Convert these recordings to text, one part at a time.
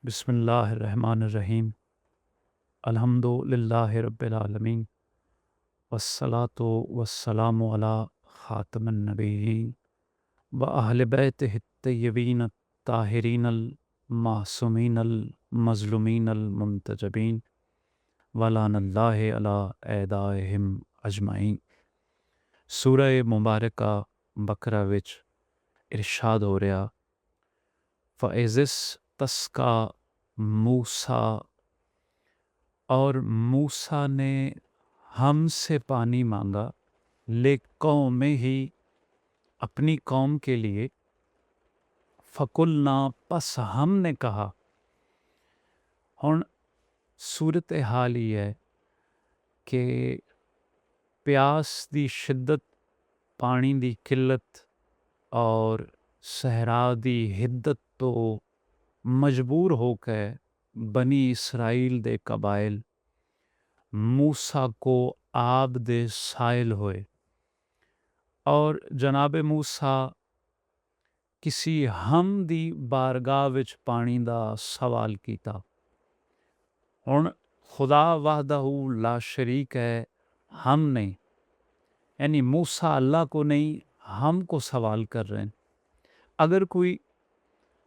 बिस्मिल्लाहिर्रहमानिर्रहीम। अल्हम्दुलिल्लाहि रब्बिल आलमीन वस्सलातु वस्सलामु अला खातमिन नबिय्यीन व अहले बैतिहि तय्यबीन ताहिरीनल मासूमीनल मज़लूमीनल मुंतजबीन वलानल्लाहि अला एदाइहिम अजमाइन। सूरह मुबारका बकरा विच इरशाद हो रहा, फ़इज़िस तस्का मूसा, और मूसा ने हमसे पानी मांगा ले कौम ही, अपनी कौम के लिए, फ़कुलना, पस हमने कहा। हुण सूरत हाल ही है कि प्यास दी शिद्दत, पानी दी किल्लत और सहरा दी हिद्दत तो मजबूर होकर बनी इसराइल दे कबाइल मूसा को आब दे साइल होए और जनाब मूसा किसी हम दी बारगाह विच पानी दा सवाल कीता। हुण खुदा वहदहू ला शरीक है, हमने यानी मूसा अल्लाह को नहीं, हम को सवाल कर रहे हैं। अगर कोई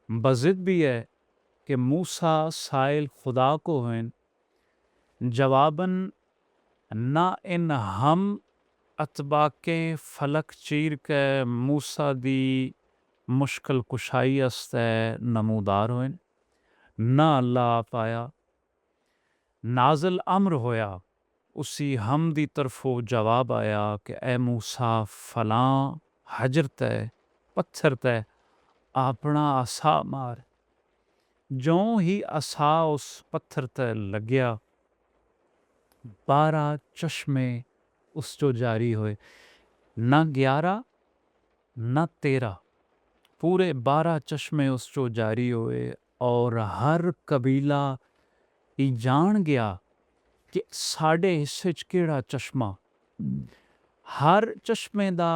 बज़िद भी है कि मूसा साइल खुदा को हैं, जवाबन ना इन हम अतबा के फलक चीर के मूसा दी मुश्किल कुशाई अस्ते नमूदार हों, ना अल्लाह पाया नाजल अम्र होया, उसी हम दी तरफों जवाब आया कि ए मूसा फलां हजर तय पत्थर तय अपना आसा मार। जों ही असा उस पत्थर ते लग्या, 12 चश्मे उस जो जारी हुए, ना 11 ना 13, पूरे 12 चश्मे उस जो जारी हुए। और हर कबीला ई जान गया कि साढ़े हिस्से च केड़ा चश्मा। हर चश्मे दा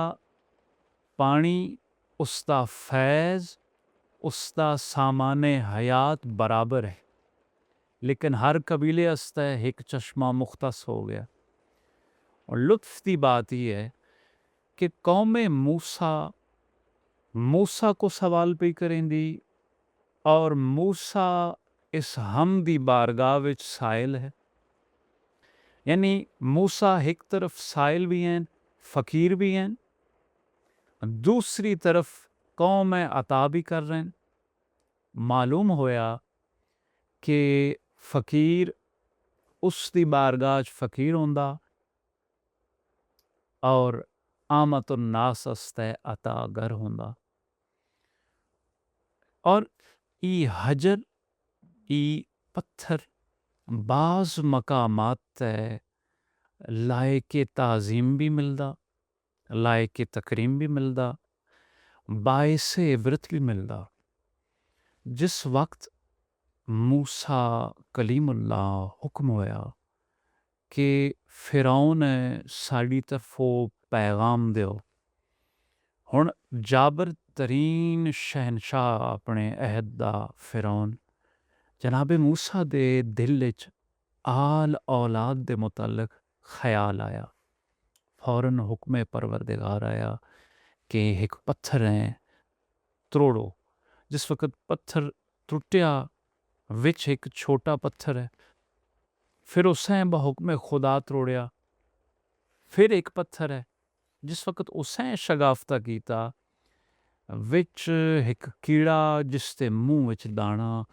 पानी, उसदा फैज़, उसदा सामाने हयात बराबर है, लेकिन हर कबीले अस्ते एक चश्मा मुख्तस हो गया। और लुत्फ की बात यह है कि कौमे मूसा को सवाल पे करेंदी और मूसा इस हम दी बारगाह विच साइल है। यानी मूसा एक तरफ साइल भी हैं, फ़कीर भी हैं, दूसरी तरफ कौम अता भी कर रहे हैं। मालूम होया कि फ़कीर उस दी बारगाह फ़कीर होंदा और आमतुन नास अस्ते अता गर होंदा। और ई हजर, ई पत्थर बाज़ मकामात ते लायके ताज़ीम भी मिलदा, लायके तकरीम भी मिलदा, बाइसे इबरत भी मिलदा। जिस वक्त मूसा कलीमुल्लाह हुक्म होया कि फ़िरौन साड़ी तरफों पैगाम दियो, हुण जाबर तरीन शहनशाह अपने अहद दा फ़िरौन जनाबे मूसा दे दिल विच आल औलाद दे मुतल्लक ख्याल आया। फौरन हुक्म परवरदिगार आया कि एक पत्थर है त्रोड़ो। जिस वक्त पत्थर त्रुटिया, विच एक छोटा पत्थर है, फिर उसें बहुक्म खुदा त्रोड़िया। फिर एक पत्थर है, जिस वक्त उसें शगाफ्ता कीता, विच एक कीड़ा जिसते मुंह विच दाना,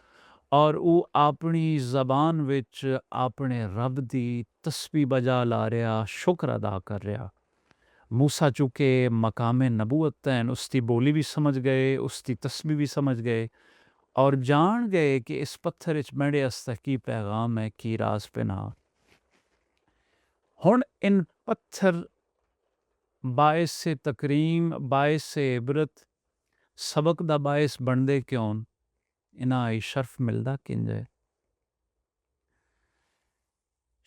और वो अपनी ज़बान विच अपने रब दी तस्बीह बजा ला रहा, शुक्र अदा कर रहा। मूसा चूँकि मकामे नबूवत हैं, उसकी बोली भी समझ गए, उसकी तस्बीह भी समझ गए और जान गए कि इस पत्थर इच मेरे अस्ते की पैगाम है, की राज पिना। हुण इन पत्थर बायस से तकरीम, बायस से इबरत, सबक दा बायस बनदे क्यों, इना शर्फ मिलदा किंजे।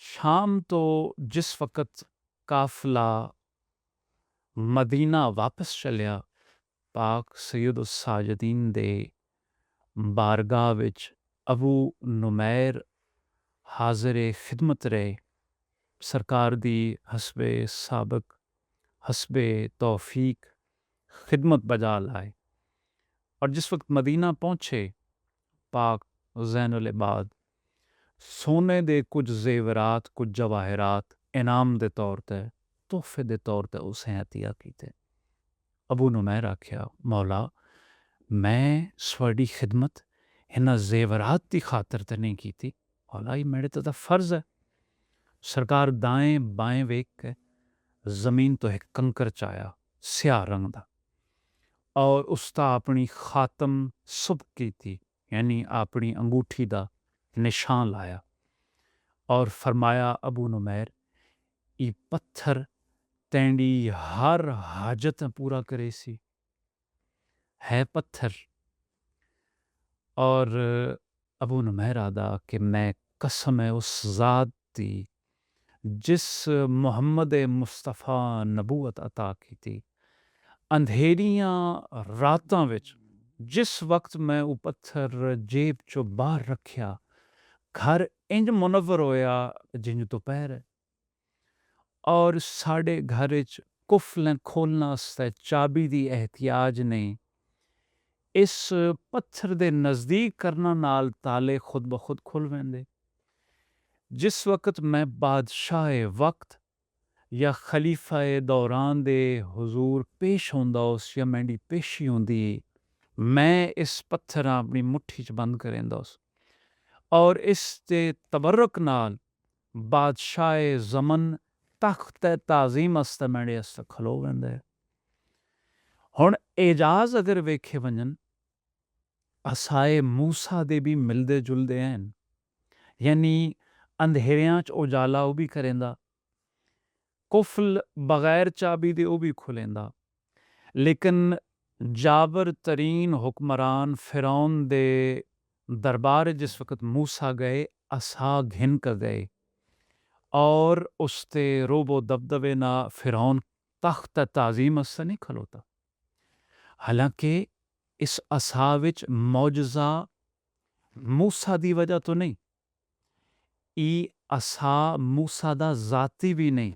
शाम तो जिस वक्त काफिला मदीना वापस चलिया, पाक सैयद उस साजदीन दे बारगाह विच अबू नुमैर हाज़िर खिदमत रहे, सरकार दी हस्बे साबिक हस्बे तौफीक खिदमत बजा लाए। और जिस वक्त मदीना पहुँचे पाक ज़ैनुल इबाद, सोने दे कुछ जेवरात कुछ जवाहरात इनाम दे तौर ते तोहफे दे तौर ते उसे हतिया कीते। अबू नुमैर आख्या, मौला मैं स्वाडी खिदमत इन्हां जेवरात की खातर ते नहीं कीती, मौला ये मेरे ते फर्ज है। सरकार दाएं बाएं वेख के जमीन तो एक कंकर चाया स्याह रंग दा, और उसका अपनी खातम सुब की थी, यानी अपनी अंगूठी दा निशान लाया और फरमाया, अबू नुमैर ये पत्थर तेंडी हर हाजत पूरा करे सी है पत्थर। और अबू नुमैर आदा कि मैं कसम है उस ज़ात दी जिस मुहम्मद मुस्तफ़ा नबूवत अता की थी, अंधेरियां रातां विच जिस वक्त मैं वो पत्थर जेब चो बाहर रखिया, घर इंज मुनव्वर होया जिंज दोपहर है। और साढ़े घर च कुफलें खोलना आस्ते चाबी दी एहतियाज नहीं, इस पत्थर दे नज़दीक करना नाल ताले खुद ब खुद खुल वेंदे। जिस वक्त मैं बादशाह वक्त या खलीफा दौरान दे हुजूर पेश होंदा उस या मैंडी पेशी होंदी, मैं इस पत्थर अपनी मुट्ठी च बंद करेंदा उस, और इस दे तबर्रुक नाल बादशाह ज़मन तख्त ताज़ीम अस्ते मैंडे अस्ते खलो वेंदे। हुण एजाज अगर वेखे वंजन असाए मूसा दे भी मिलदे जुलदे हैं, यानी अंधेरियां च उजाला वो भी करेंदा, कुफल बगैर चाबी दे वो भी खुलेंदा। लेकिन जाबर तरीन हुक्मरान फिरौन दे दरबार जिस वक्त मूसा गए, असा घिन कर गए और उसते रोबो दबदबे ना फिरौन तख्त ताज़ीम से नहीं खलोता। हालांकि इस असा विच मौजज़ा मूसा दी वजह तो नहीं, ई असा मूसा दा जाती भी नहीं,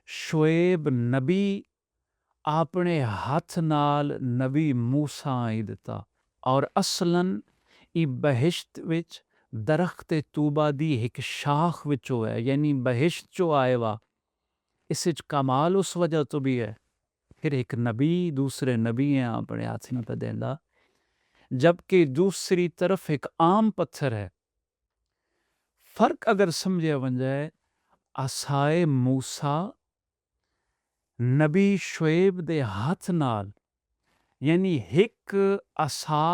शुएब नबी अपने हाथ नाल नबी मूसा आई दिता। और असलन ई बहिश्त विच दरख्त तूबा दी एक शाख विचो है, यानी बहिश्त चो आए वा। इस कमाल उस वजह तो भी है, फिर एक नबी दूसरे नबी हैं अपने हाथ में पे देंदा, जबकि दूसरी तरफ एक आम पत्थर है। फर्क अगर समझे वन जाए, असाए मूसा नबी शुएब दे हाथ नाल, यानी एक असा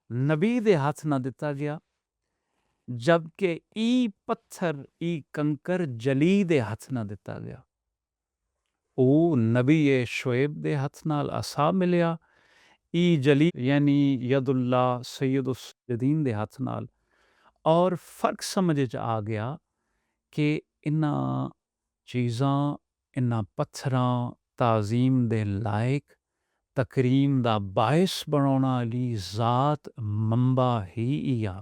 नबी दे हाथ ना दिता गया, जबकि ई पत्थर ई कंकर जली दे हाथ ना दिता गया। ओ नबी ये शुएब दे हाथ नाल असा मिलिया, ई जली यानी यदुल्ला सैयदुस्सजदीन दे हाथ नाल। और फर्क समझ च आ गया कि इन्हां चीज़ां इन्हां पत्थरां ताज़ीम दे लायक तकरीम दा बायस बनाउणा आली ज़ात मंबा ही इया।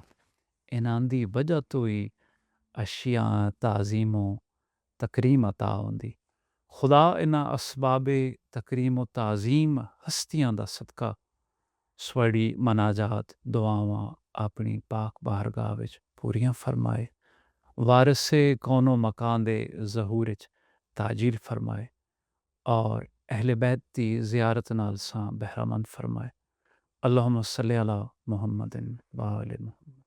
इन्हां दी वजह तो ही अशिया ताज़ीमो तकरीम अता होंदी। खुदा इन्हां असबाबे तकरीम ताज़ीम हस्तियां दा सदका स्वड़ी मनाजात दुआवां अपनी पाक बारगाह विच पूरियां फरमाए, वारिसे कौनो मकान दे ज़हूर च ताजील फरमाए और अहले बैत दी ज़ियारत नाल सां बहरामंद फरमाए। अल्लाहुम्मा सल्ली अला मुहम्मदिन व आले मुहम्मद।